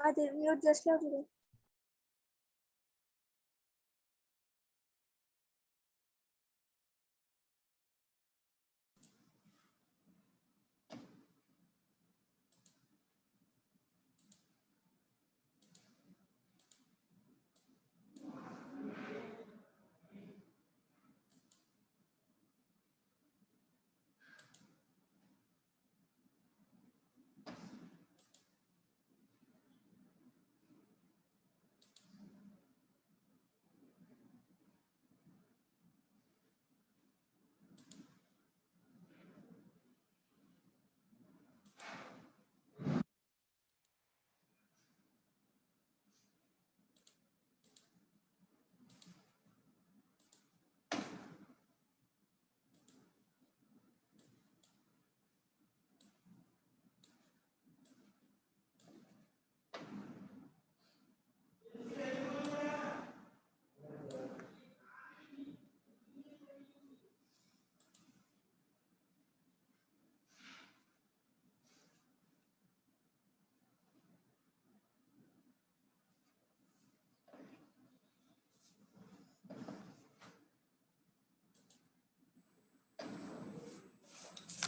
అది మ్యూట్ చేస్తా చూడు.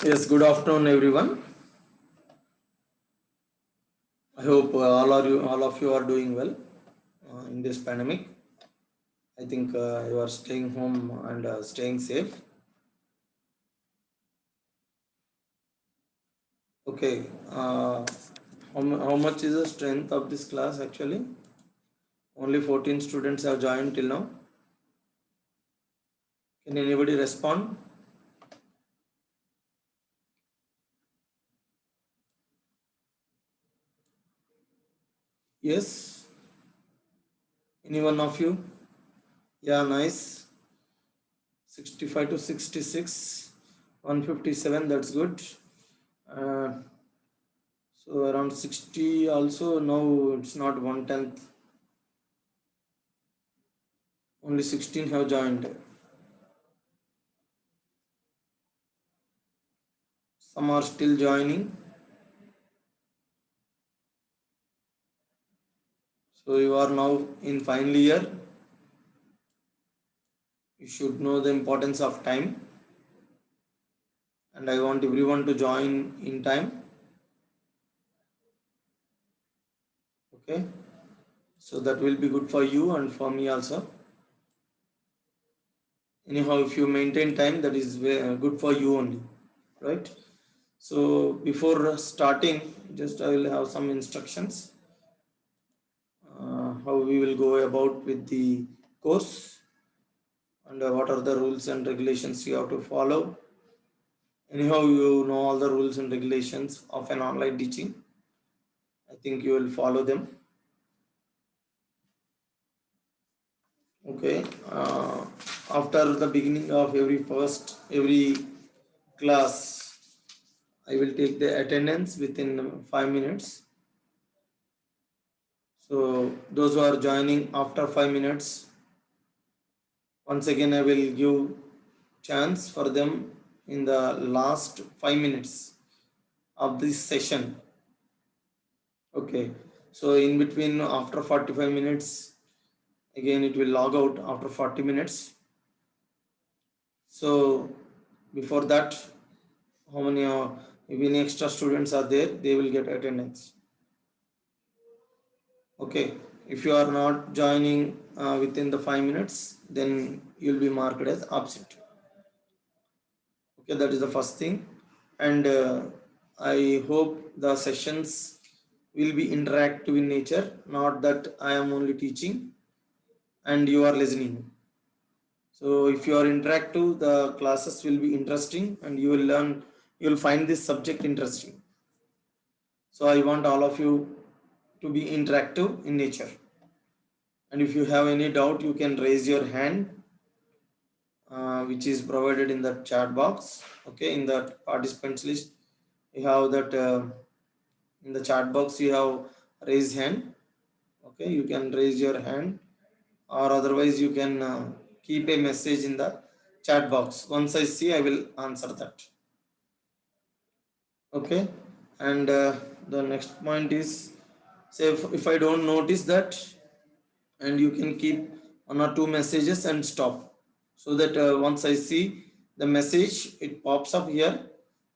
Yes, good afternoon, everyone. I hope all of you are doing well in this pandemic. I think you are staying home and staying safe. Okay, how much is the strength of this class actually? Only 14 students have joined till now. Can anybody respond? Yes? Any one of you? Yeah, nice. 65 to 66, 157, that's good. Uh, so around 60 also, no, it's not 1/10. Only 16 have joined. Some are still joining. So you are now in final year. You should know the importance of time. And I want everyone to join in time. Okay. So that will be good for you and for me also. Anyhow, if you maintain time, that is good for you only. Right. So before starting, just I will have some instructions. How we will go about with the course and what are the rules and regulations you have to follow. Anyhow, you know all the rules and regulations of an online teaching. I think you will follow them. Okay. After the beginning of every class, I will take the attendance within 5 minutes. So those who are joining after 5 minutes, once again I will give chance for them in the last 5 minutes of this session. Okay. So in between, after 45 minutes, again it will log out after 40 minutes. So before that, how many if any extra students are there, they will get attendance. Okay. If you are not joining within the 5 minutes, then you will be marked as absent. Okay, that is the first thing. And I hope the sessions will be interactive in nature, not that I am only teaching and you are listening. So if you are interactive, the classes will be interesting and you will learn, you will find this subject interesting. So I want all of you to be interactive in nature. And if you have any doubt, you can raise your hand, which is provided in the chat box. Okay, in the participants list, you have that in the chat box, you have raise hand. Okay, you can raise your hand, or otherwise you can keep a message in the chat box. Once I see, I will answer that. Okay, and the next point is Say if I don't notice that, and you can keep one or two messages and stop, so that once I see the message it pops up here,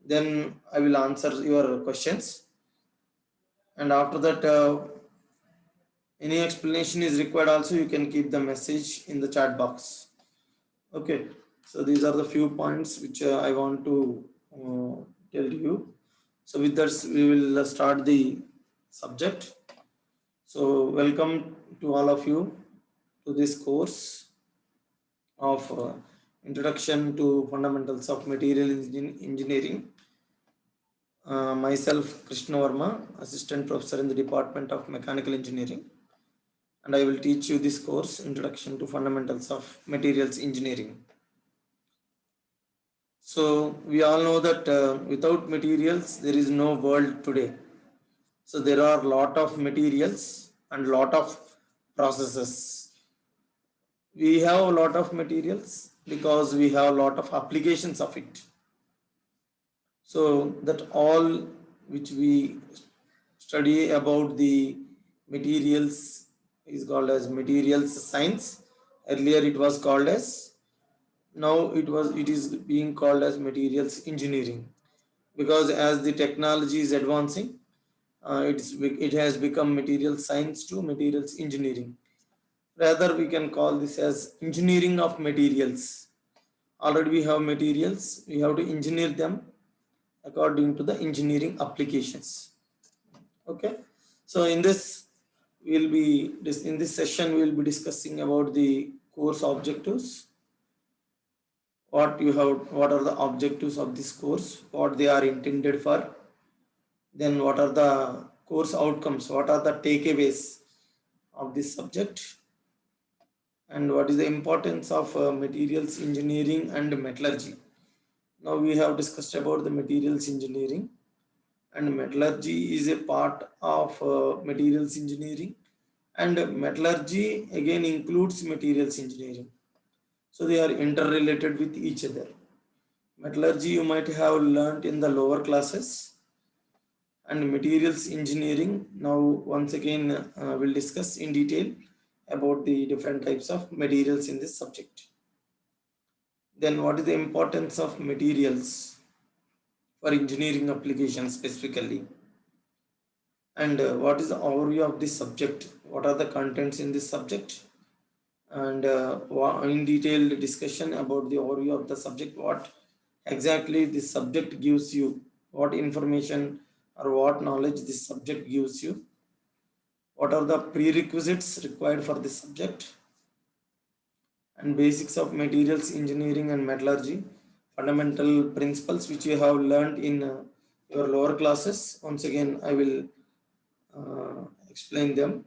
then I will answer your questions. And after that, any explanation is required also, you can keep the message in the chat box. Okay, so these are the few points which I want to uh, tell you. So with that, we will start the subject. So welcome to all of you to this course of Introduction to Fundamentals of Material Engineering. Myself, Krishna Verma, Assistant Professor in the Department of Mechanical Engineering, and I will teach you this course, Introduction to Fundamentals of Materials Engineering. So we all know that without materials, there is no world today. So there are a lot of materials and lot of processes. We have a lot of materials because we have a lot of applications of it. So that all which we study about the materials is called as materials science. Earlier it was called as, now it is being called as materials engineering, because as the technology is advancing, it has become material science to materials engineering. Rather, we can call this as engineering of materials. Already we have materials, we have to engineer them according to the engineering applications. Okay, so in this in this session we will be discussing about the course objectives, what are the objectives of this course, what they are intended for, then what are the course outcomes, what are the takeaways of this subject, and what is the importance of materials engineering and metallurgy. Now we have discussed about the materials engineering, and metallurgy is a part of materials engineering, and metallurgy again includes materials engineering. So they are interrelated with each other. Metallurgy you might have learnt in the lower classes, and materials engineering now once again we'll discuss in detail about the different types of materials in this subject. Then what is the importance of materials for engineering applications specifically, and what is the overview of this subject, what are the contents in this subject, and in detailed discussion about the overview of the subject, what exactly this subject gives you, what information or what knowledge this subject gives you, what are the prerequisites required for this subject, and basics of materials engineering and metallurgy, fundamental principles which you have learned in your lower classes. Once again, I will explain them,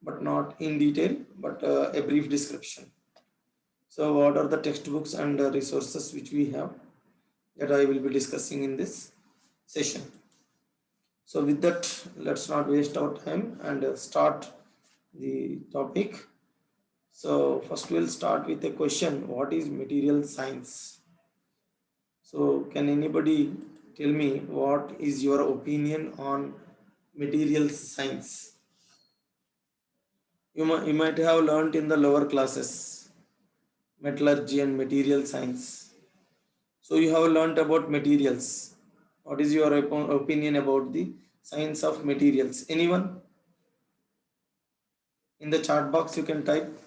but not in detail, but a brief description. So what are the textbooks and resources which we have, that I will be discussing in this session. So with that, let's not waste our time and start the topic. So first we'll start with a question: what is material science? So can anybody tell me what is your opinion on materials science? You might have learned in the lower classes metallurgy and material science. So you have learned about materials. What is your opinion about the science of materials? Anyone? In the chat box you can type.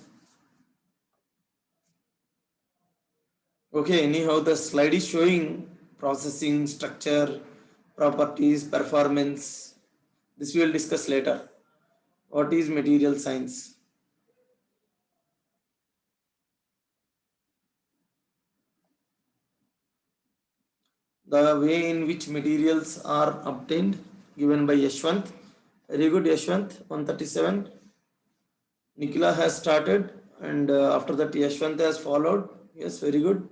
Okay, anyhow, the slide is showing processing, structure, properties, performance. This we will discuss later. What is material science? The way in which materials are obtained, given by Yashwant. Very good, Yashwant. 137. Nikila has started, and after that Yashwant has followed. Yes, very good.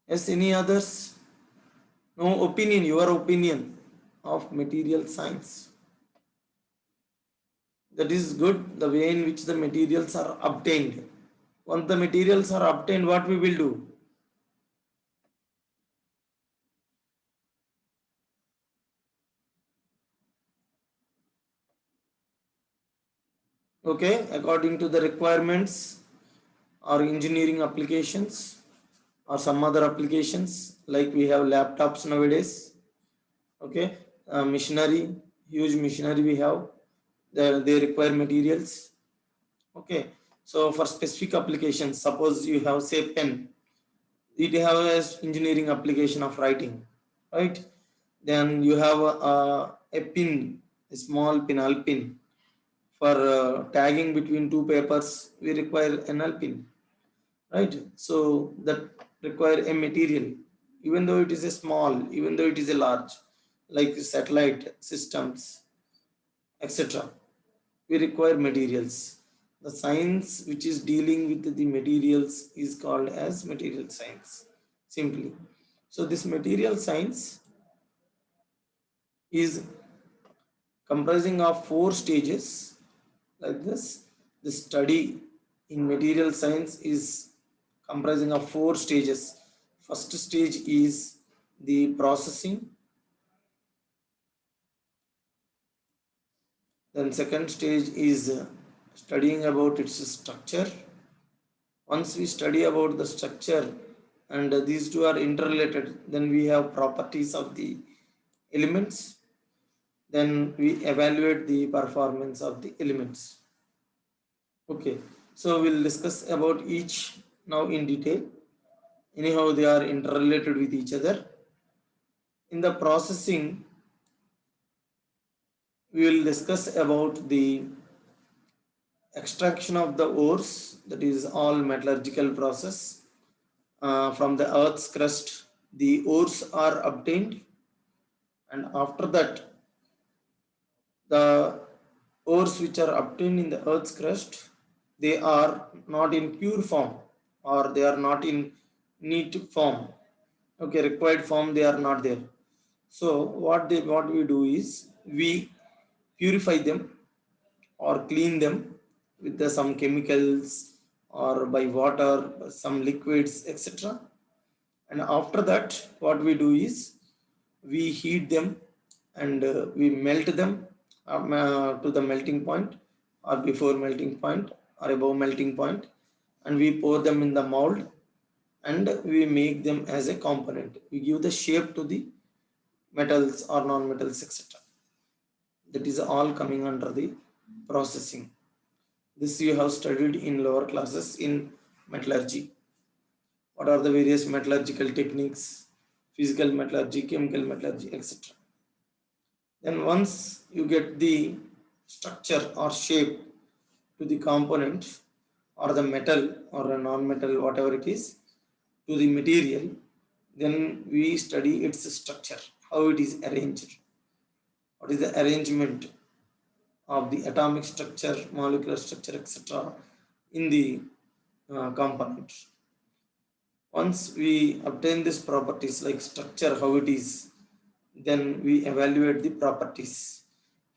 Yes, any others? No opinion, your opinion of material science. That is good, the way in which the materials are obtained. Once the materials are obtained, what we will do? Okay, according to the requirements or engineering applications or some other applications, like we have laptops nowadays. Okay, machinery, huge machinery we have, they require materials. Okay, so for specific applications, suppose you have say pen, it have as engineering application of writing, right? Then you have a pin, a small pinal pin for tagging between two papers. We require NL pin, right? So that require a material, even though it is a small, even though it is a large, like satellite systems, etc. We require materials. The science which is dealing with the materials is called as material science, simply. So this material science is comprising of four stages like this. The study in material science is comprising of four stages. First stage is the processing, then second stage is studying about its structure. Once we study about the structure and these two are interrelated, then we have properties of the elements, then we evaluate the performance of the elements. Okay, so we'll discuss about each now in detail. Anyhow, they are interrelated with each other. In the processing, we will discuss about the extraction of the ores, that is all metallurgical process. From the earth's crust, the ores are obtained, and after that, the ores which are obtained in the earth's crust, they are not in pure form or they are not in neat form. Okay, required form they are not there. So what we do is we purify them or clean them with some chemicals or by water, some liquids, etc. And after that, what we do is we heat them and we melt them to the melting point or before melting point or above melting point, and we pour them in the mold and we make them as a component. We give the shape to the metals or non-metals, etc. That is all coming under the processing. This you have studied in lower classes in metallurgy. What are the various metallurgical techniques, physical metallurgy, chemical metallurgy, etc. Then once you get the structure or shape to the component or the metal or a non-metal, whatever it is, to the material, then we study its structure, how it is arranged, what is the arrangement of the atomic structure, molecular structure, etc. in the component. Once we obtain these properties like structure, how it is, then we evaluate the properties.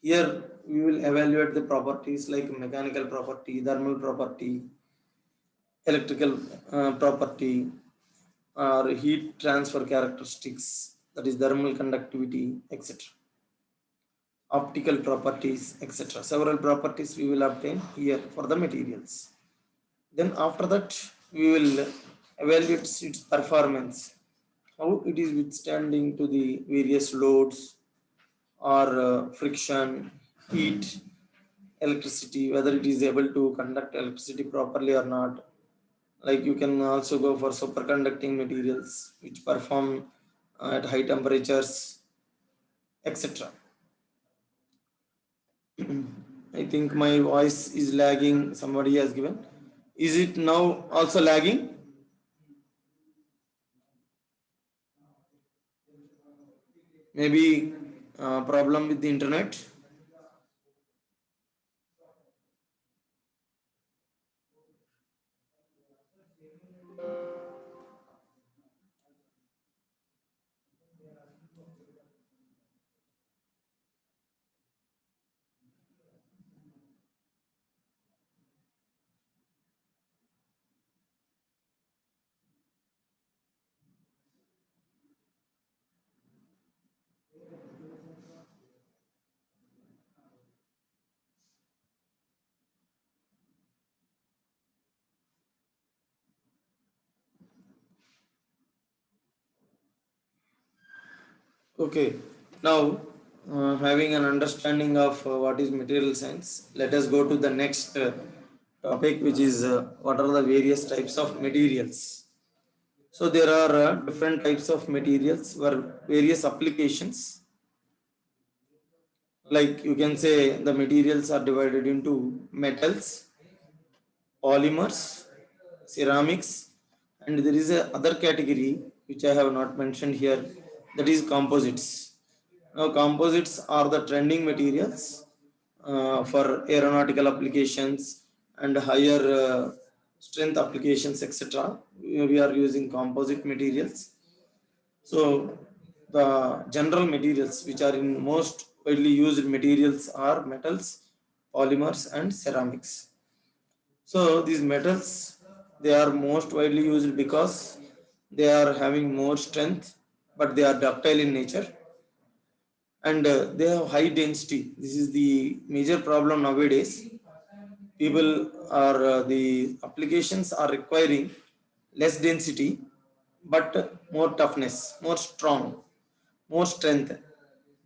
Here we will evaluate the properties like mechanical property, thermal property, electrical property, or heat transfer characteristics, that is thermal conductivity, etc. Optical properties, etc. Several properties we will obtain here for the materials. Then after that, we will evaluate its performance, how it is withstanding to the various loads or friction, heat, electricity, whether it is able to conduct electricity properly or not. Like you can also go for superconducting materials which perform at high temperatures, etc. I think my voice is lagging. Somebody has given. Is it now also lagging? Maybe problem with the internet. Okay, now having an understanding of what is material science, let us go to the next topic, which is what are the various types of materials. So there are different types of materials for various applications. Like you can say the materials are divided into metals, polymers, ceramics, and there is a other category which I have not mentioned here, that is composites. Now composites are the trending materials for aeronautical applications and higher strength applications, etc. We are using composite materials. So the general materials which are in most widely used materials are metals, polymers, and ceramics. So these metals, they are most widely used because they are having more strength, but they are ductile in nature, and they have high density. This is the major problem nowadays. People are the applications are requiring less density, but more toughness, more strong, more strength.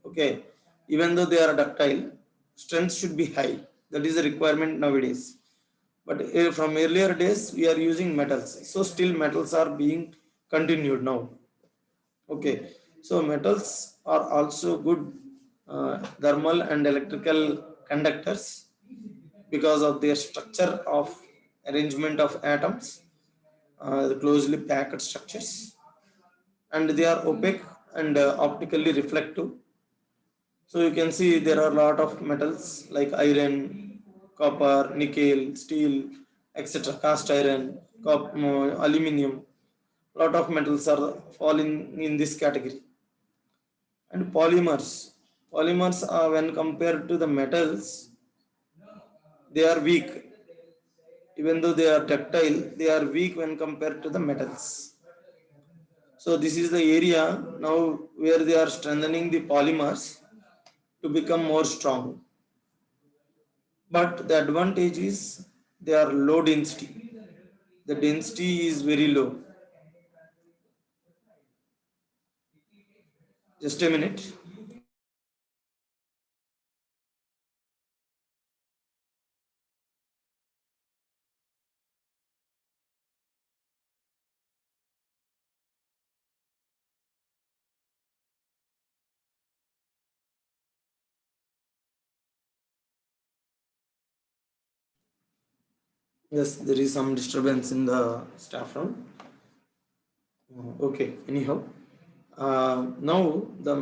Okay, even though they are ductile, strength should be high. That is a requirement nowadays. But from earlier days, we are using metals. So still metals are being continued now. Okay, so metals are also good thermal and electrical conductors because of their structure of arrangement of atoms, the closely packed structures, and they are opaque and optically reflective. So you can see there are a lot of metals like iron, copper, nickel, steel, etc. Cast iron, aluminium. Lot of metals are falling in this category. And polymers are, when compared to the metals, they are weak. Even though they are ductile, they are weak when compared to the metals. So this is the area now where they are strengthening the polymers to become more strong. But the advantage is they are low density. The density is very low. Just a minute. Yes, there is some disturbance in the staff room. Okay, anyhow. Now the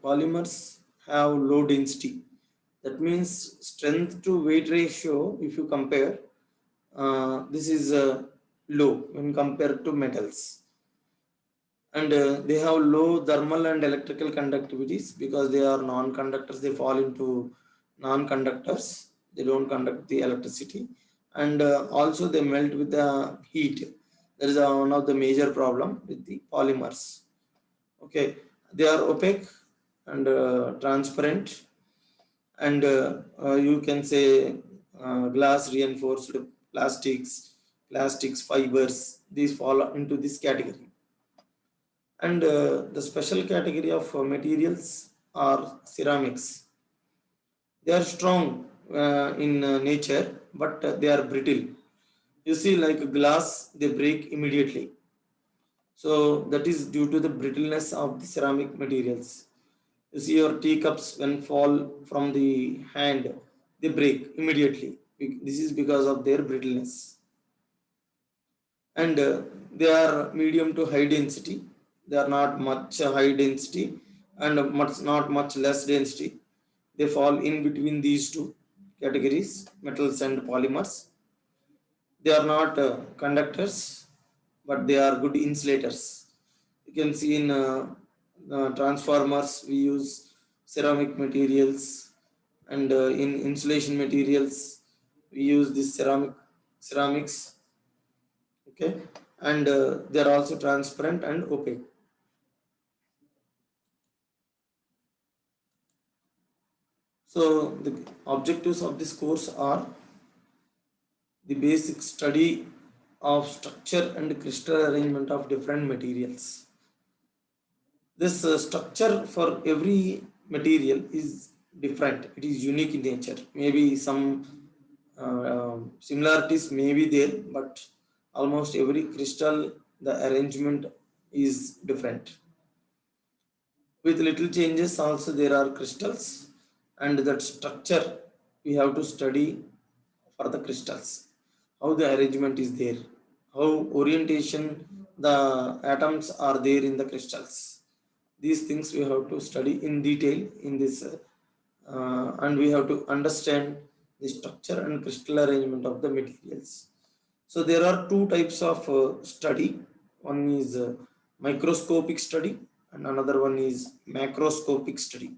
polymers have low density. That means strength to weight ratio, if you compare, this is low when compared to metals. And they have low thermal and electrical conductivities because they are non-conductors. They fall into non-conductors. They don't conduct the electricity, and also they melt with the heat. That is one of the major problem with the polymers. Okay, they are opaque and transparent, and you can say glass reinforced plastics, plastics fibers. These fall into this category. And the special category of materials are ceramics. They are strong in nature, but they are brittle. You see, like glass, they break immediately. So that is due to the brittleness of the ceramic materials. You see, your teacups when fall from the hand, they break immediately. This is because of their brittleness. And they are medium to high density. They are not much high density and not much less density. They fall in between these two categories, metals and polymers. They are not conductors, but they are good insulators. You can see in transformers we use ceramic materials, and in insulation materials we use this ceramics. Okay, and they are also transparent and opaque. So the objectives of this course are the basic study of structure and crystal arrangement of different materials, This structure for every material is different. It is unique in nature. Maybe some similarities may be there, but almost every crystal, the arrangement is different. With little changes, also there are crystals, and that structure we have to study for the crystals. How the arrangement is there, how orientation the atoms are there in the crystals. These things we have to study in detail in this, and we have to understand the structure and crystal arrangement of the materials. So there are two types of study. One is microscopic study and another one is macroscopic study.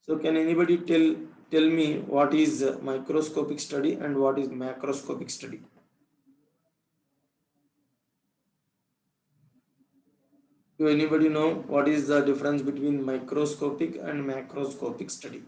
So can anybody tell me what is microscopic study and what is macroscopic study? Do anybody know what is the difference between microscopic and macroscopic study?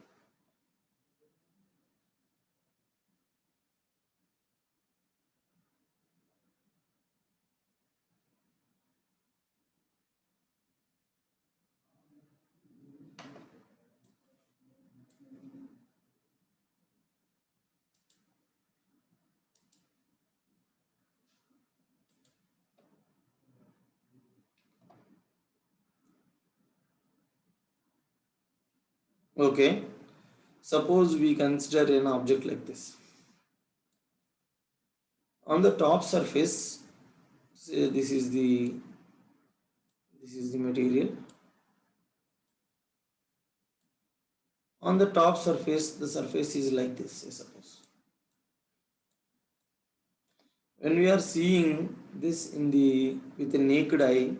Okay, suppose we consider an object like this. On the top surface, say this is the material. On the top surface, the surface is like this, I suppose. When we are seeing this in the with the naked eye,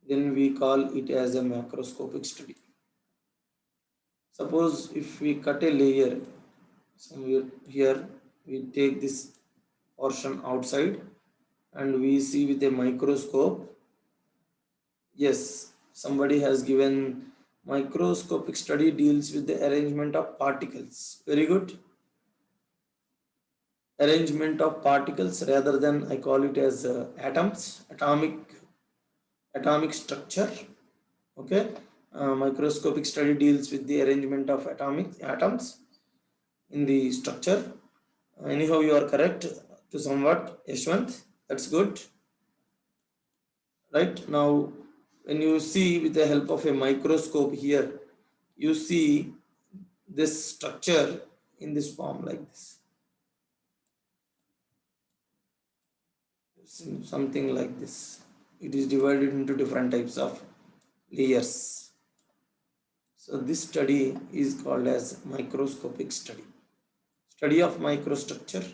then we call it as a macroscopic study. Suppose if we cut a layer somewhere here, we take this portion outside and we see with a microscope. Yes, somebody has given microscopic study deals with the arrangement of particles. Very good. Arrangement of particles rather than I call it as atoms, atomic structure. Okay, microscopic study deals with the arrangement of atomic atoms in the structure. Anyhow, you are correct to somewhat, Yashwant. That's good. Right now, when you see with the help of a microscope here, you see this structure in this form like this. Something like this. It is divided into different types of layers. So this study is called as microscopic study. Study of microstructure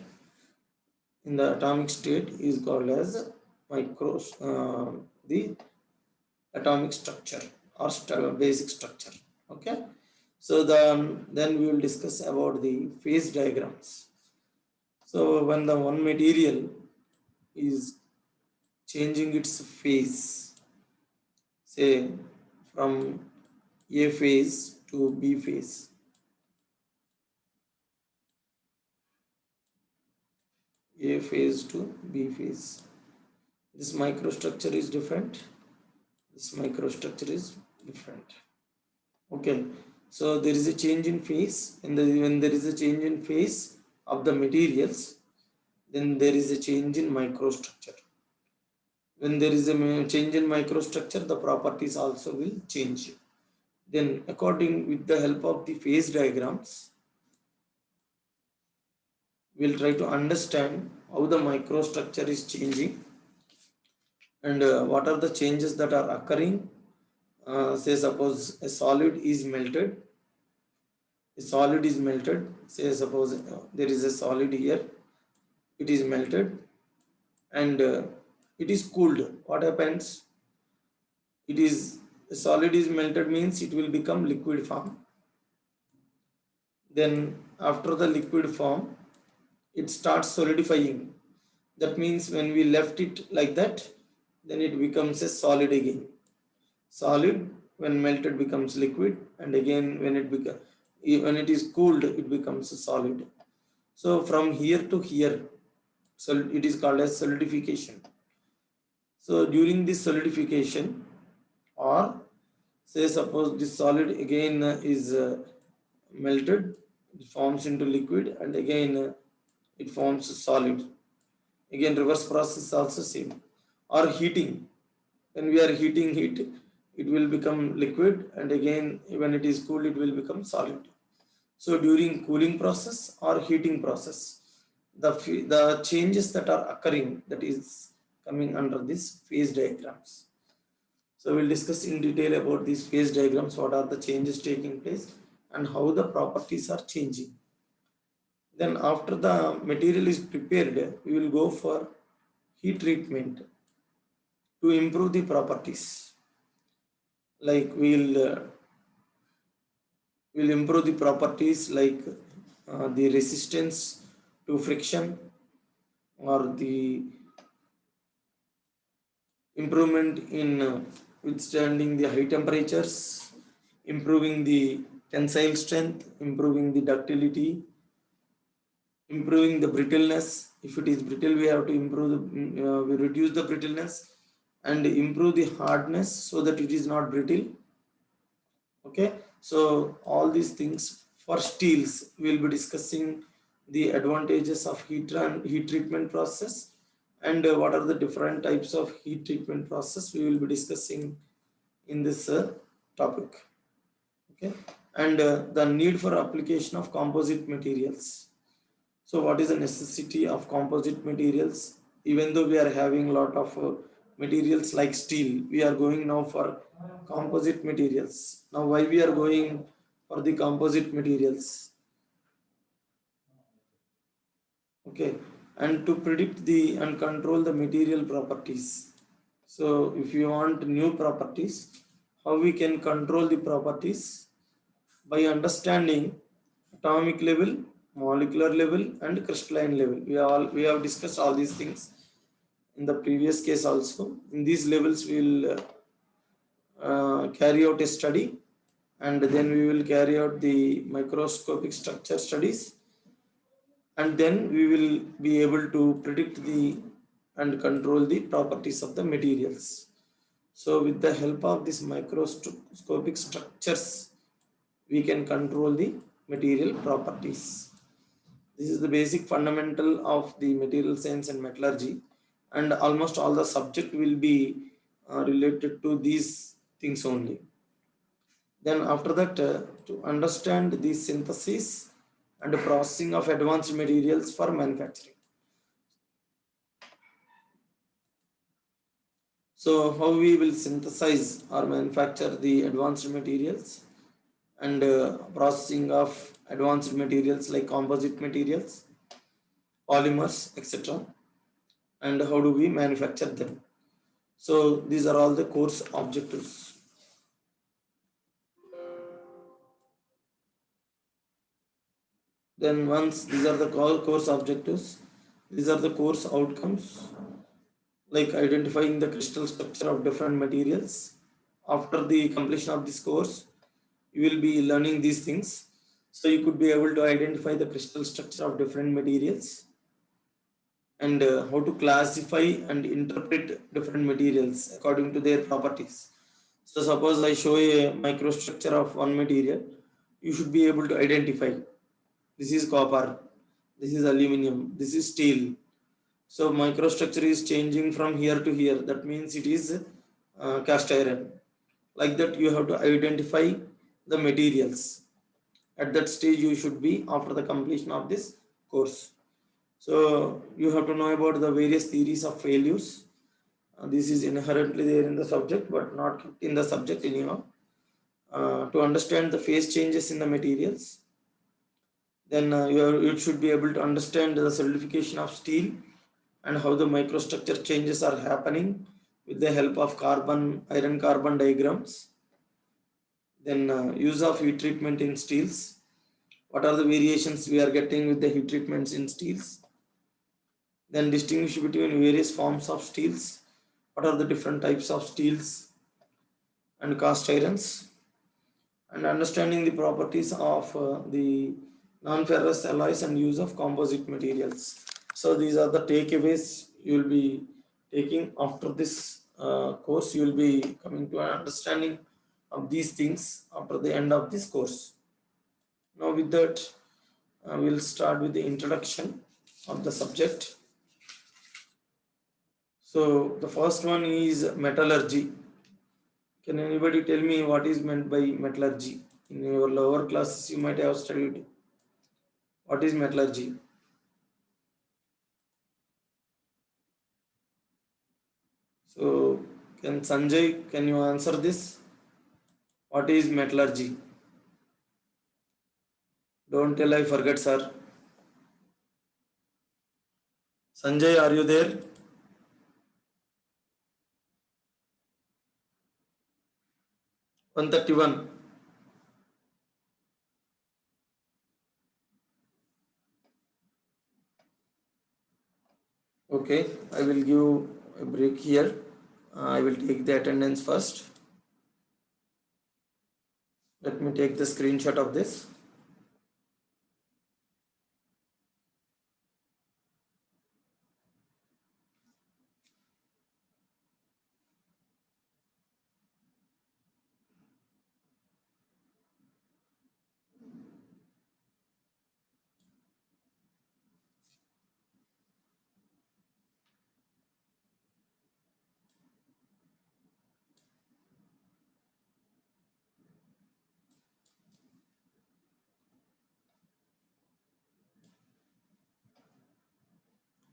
in the atomic state is called as the atomic structure or basic structure. Okay. So then we will discuss about the phase diagrams. So when the one material is changing its phase, say from A phase to B phase, A phase to B phase, this microstructure is different. This microstructure is different. Okay, so there is a change in phase, and when there is a change in phase of the materials, then there is a change in microstructure. When there is a change in microstructure, the properties also will change. Then, according with the help of the phase diagrams, we'll try to understand how the microstructure is changing and what are the changes that are occurring. Say suppose a solid is melted. A solid is melted. Say suppose there is a solid here. It is melted and it is cooled. What happens? It is a solid is melted means it will become liquid form. Then after the liquid form, it starts solidifying. That means when we left it like that, then it becomes a solid again. Solid when melted becomes liquid, and again when it is cooled, it becomes a solid. So from here to here, so it is called as solidification. So during this solidification, or say suppose this solid again is melted, it forms into liquid, and again it forms solid. Again reverse process also same. Or heating, when we are heating heat, it will become liquid, and again when it is cooled it will become solid. So during cooling process or heating process, the changes that are occurring, that is coming under this phase diagrams. So we'll discuss in detail about these phase diagrams, what are the changes taking place and how the properties are changing. Then after the material is prepared, we will go for heat treatment to improve the properties. Like we'll improve the properties like the resistance to friction, or the improvement in withstanding the high temperatures, improving the tensile strength, improving the ductility, improving the brittleness. If it is brittle, we have to improve we reduce the brittleness and improve the hardness so that it is not brittle. Okay, so all these things for steels, we will be discussing the advantages of heat treatment process, and what are the different types of heat treatment process we will be discussing in this topic. Okay, and the need for application of composite materials. So what is the necessity of composite materials? Even though we are having a lot of materials like steel, we are going now for composite materials. Now why we are going for the composite materials? Okay, and to predict the and control the material properties. So if you want new properties, how we can control the properties? By understanding atomic level, molecular level, and crystalline level. We have discussed all these things in the previous case also. In these levels we will carry out a study, and then we will carry out the microscopic structure studies, and then we will be able to predict the and control the properties of the materials. So with the help of these microscopic structures, we can control the material properties. This is the basic fundamental of the material science and metallurgy, and almost all the subject will be related to these things only. Then after that, to understand the synthesis and processing of advanced materials for manufacturing. So how we will synthesize or manufacture the advanced materials, and processing of advanced materials like composite materials, polymers, etc., and how do we manufacture them. So these are all the course objectives. Then once these are the course objectives, these are the course outcomes, like identifying the crystal structure of different materials. After the completion of this course, you will be learning these things. So you could be able to identify the crystal structure of different materials, and how to classify and interpret different materials according to their properties. So suppose I show a microstructure of one material, you should be able to identify this is copper, this is aluminum, this is steel. So microstructure is changing from here to here. That means it is cast iron. Like that, you have to identify the materials. At that stage, you should be after the completion of this course. So you have to know about the various theories of failures. This is inherently there in the subject, but not in the subject anyhow. To understand the phase changes in the materials, then you should be able to understand the solidification of steel and how the microstructure changes are happening with the help of iron carbon diagrams. Then use of heat treatment in steels. What are the variations we are getting with the heat treatments in steels? Then distinguish between various forms of steels. What are the different types of steels and cast irons? And understanding the properties of the non-ferrous alloys and use of composite materials. So these are the takeaways you will be taking after this course, you will be coming to an understanding of these things after the end of this course. Now, with that, we'll start with the introduction of the subject. So, the first one is metallurgy. Can anybody tell me what is meant by metallurgy? In your lower classes, you might have studied what is metallurgy. So, can Sanjay, can you answer this? What is metallurgy? Don't tell I forget, sir. Sanjay, are you there? One 31. Okay, I will give a break here. I will take the attendance first. Let me take the screenshot of this.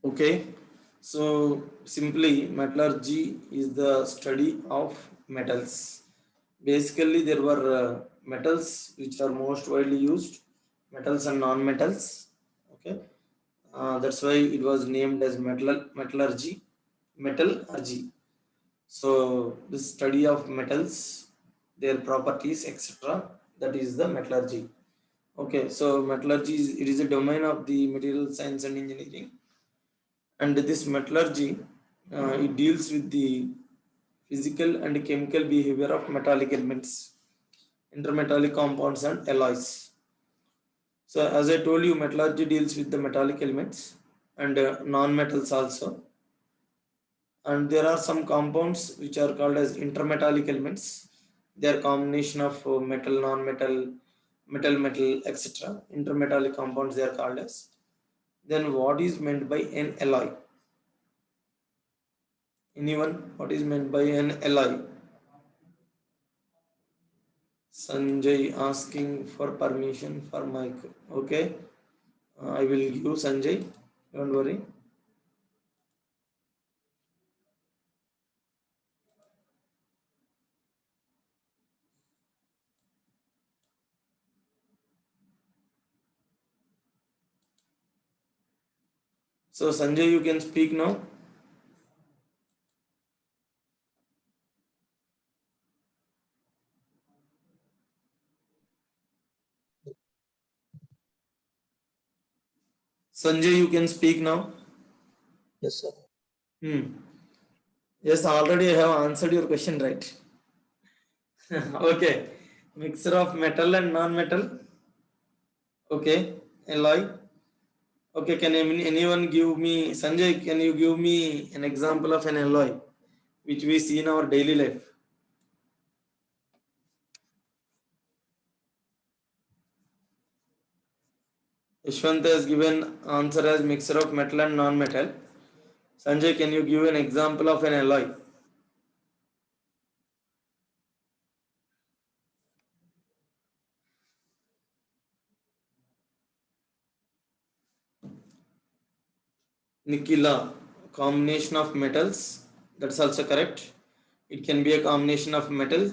Okay, so simply metallurgy is the study of metals. Basically, there were metals which are most widely used, metals and non-metals. Okay, that's why it was named as metallurgy, metallurgy. So the study of metals, their properties, etc. That is the metallurgy. Okay, so metallurgy is a domain of the material science and engineering, and this metallurgy it deals with the physical and chemical behavior of metallic elements, intermetallic compounds, and alloys. So as I told you, metallurgy deals with the metallic elements and non-metals also. And there are some compounds which are called as intermetallic elements. They are combination of metal, non-metal, metal, metal, etc. Intermetallic compounds they are called as. Then what is meant by an alloy? Anyone? What is meant by an alloy? Sanjay asking for permission for mic. Okay, I will give Sanjay. Don't worry. So Sanjay, you can speak now. Sanjay, you can speak now. Yes, sir. Hmm. Yes, already I have answered your question, right? Okay. Mixture of metal and non-metal. Okay. Alloy. Okay. Can anyone give me, Sanjay, can you give me an example of an alloy which we see in our daily life? Yashwant has given answer as mixture of metal and non-metal. Sanjay, can you give an example of an alloy? Nikila, combination of metals. That's also correct. It can be a combination of metal,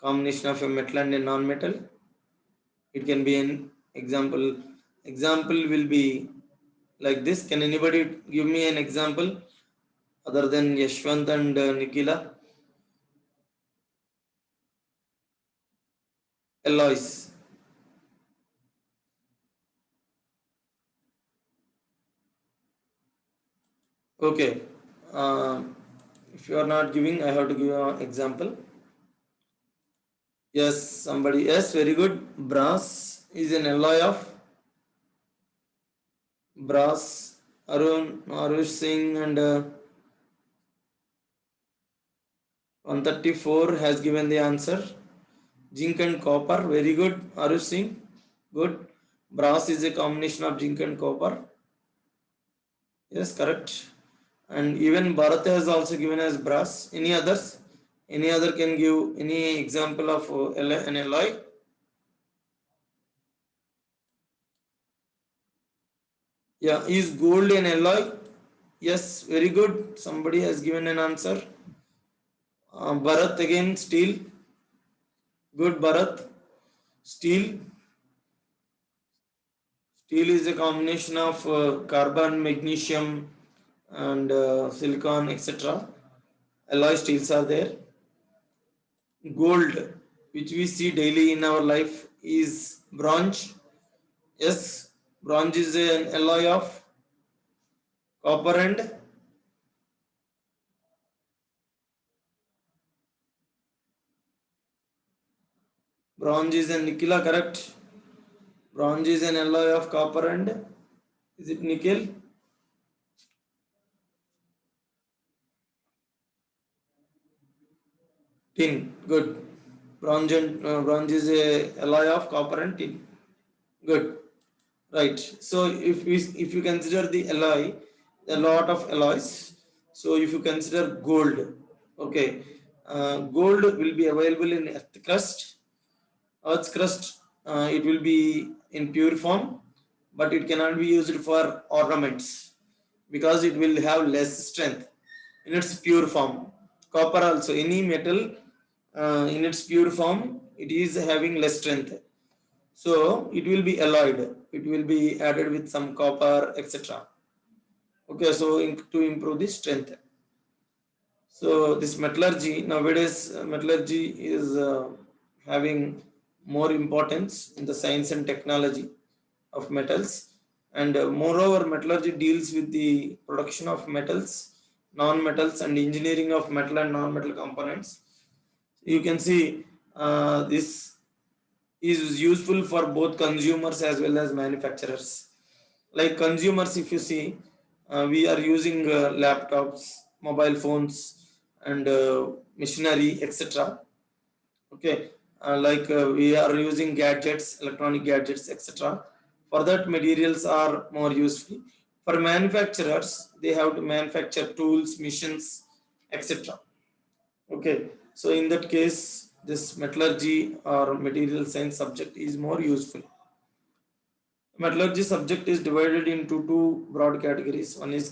combination of a metal and a non-metal. It can be an example. Example will be like this. Can anybody give me an example other than Yashwant and Nikila? Alloys. Okay. Uh, if you are not giving, I have to give an example. Yes, somebody. Yes, very good. Brass is an alloy of brass. Arun, Arush Singh, and 134 has given the answer. Zinc and copper, very good. Arush Singh, good. Brass is a combination of zinc and copper. Yes, correct. And even Bharat has also given as brass. Any others? Any other can give any example of an alloy? Yeah, is gold an alloy? Yes, very good. Somebody has given an answer. Bharat again, steel. Good, Bharat. Steel. Steel is a combination of carbon, magnesium, and silicon, etc. Alloy steels are there. Gold, which we see daily in our life, is bronze. Yes, bronze is an alloy of copper and bronze is an nickel, correct? Bronze is an alloy of copper and is it nickel? Tin. Good. Bronze is a alloy of copper and tin. Good. Right. So if you consider the alloy, a lot of alloys. So if you consider gold, okay, gold will be available in earth crust. Earth's crust, it will be in pure form, but it cannot be used for ornaments because it will have less strength in its pure form. Copper also, any metal in its pure form, it is having less strength. So it will be alloyed. It will be added with some copper, etc. Okay, so to improve the strength. So this metallurgy nowadays, metallurgy is having more importance in the science and technology of metals, and moreover, metallurgy deals with the production of metals, non-metals, and engineering of metal and non-metal components. You can see this is useful for both consumers as well as manufacturers. Like consumers, if you see, we are using laptops, mobile phones, and machinery, etc. Okay, we are using gadgets, electronic gadgets, etc. For that, materials are more useful. For manufacturers, they have to manufacture tools, machines, etc. Okay, so in that case, this metallurgy or material science subject is more useful. Metallurgy subject is divided into two broad categories. One is